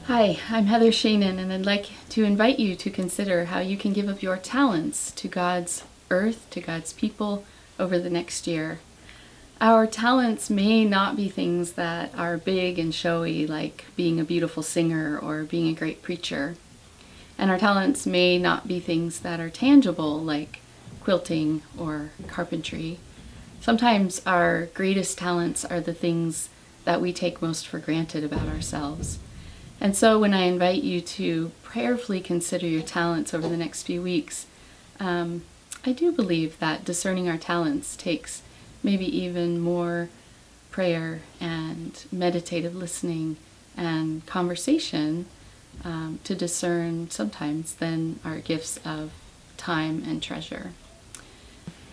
Hi, I'm Heather Shaanan, and I'd like to invite you to consider how you can give of your talents to God's earth, to God's people over the next year. Our talents may not be things that are big and showy, like being a beautiful singer or being a great preacher. And our talents may not be things that are tangible, like quilting or carpentry. Sometimes our greatest talents are the things that we take most for granted about ourselves. And so when I invite you to prayerfully consider your talents over the next few weeks, I do believe that discerning our talents takes maybe even more prayer and meditative listening and conversation to discern sometimes than our gifts of time and treasure.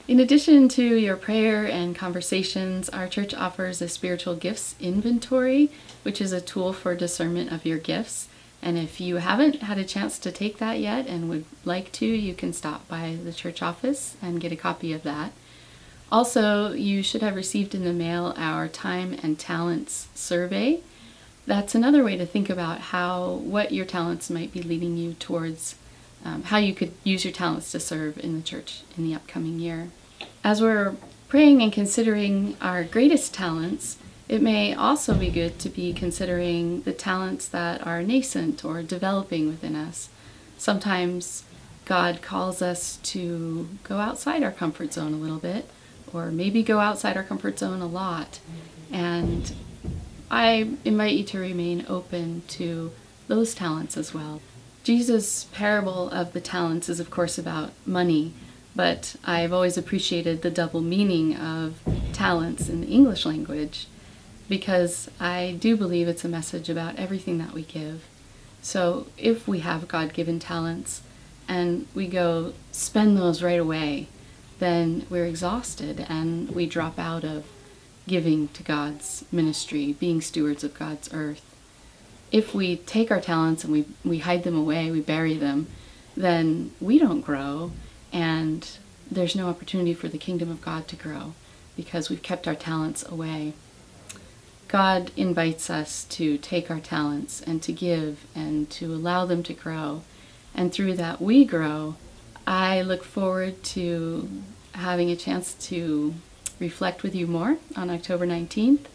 In addition to your prayer and conversations, our church offers a spiritual gifts inventory, which is a tool for discernment of your gifts. And if you haven't had a chance to take that yet and would like to, you can stop by the church office and get a copy of that. Also, you should have received in the mail our time and talents survey. That's another way to think about what your talents might be leading you towards, how you could use your talents to serve in the church in the upcoming year. As we're praying and considering our greatest talents, it may also be good to be considering the talents that are nascent or developing within us. Sometimes God calls us to go outside our comfort zone a little bit, or maybe go outside our comfort zone a lot. And I invite you to remain open to those talents as well. Jesus' parable of the talents is, of course, about money, but I've always appreciated the double meaning of talents in the English language because I do believe it's a message about everything that we give. So if we have God-given talents and we go spend those right away, then we're exhausted and we drop out of giving to God's ministry, being stewards of God's earth. If we take our talents and we hide them away, we bury them, then we don't grow, and there's no opportunity for the kingdom of God to grow because we've kept our talents away. God invites us to take our talents and to give and to allow them to grow, and through that we grow. I look forward to having a chance to reflect with you more on October 19th,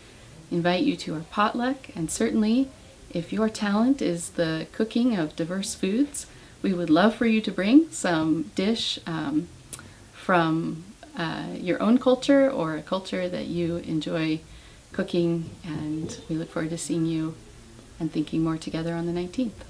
invite you to our potluck, and certainly if your talent is the cooking of diverse foods, we would love for you to bring some dish from your own culture or a culture that you enjoy cooking, and we look forward to seeing you and thinking more together on the 19th.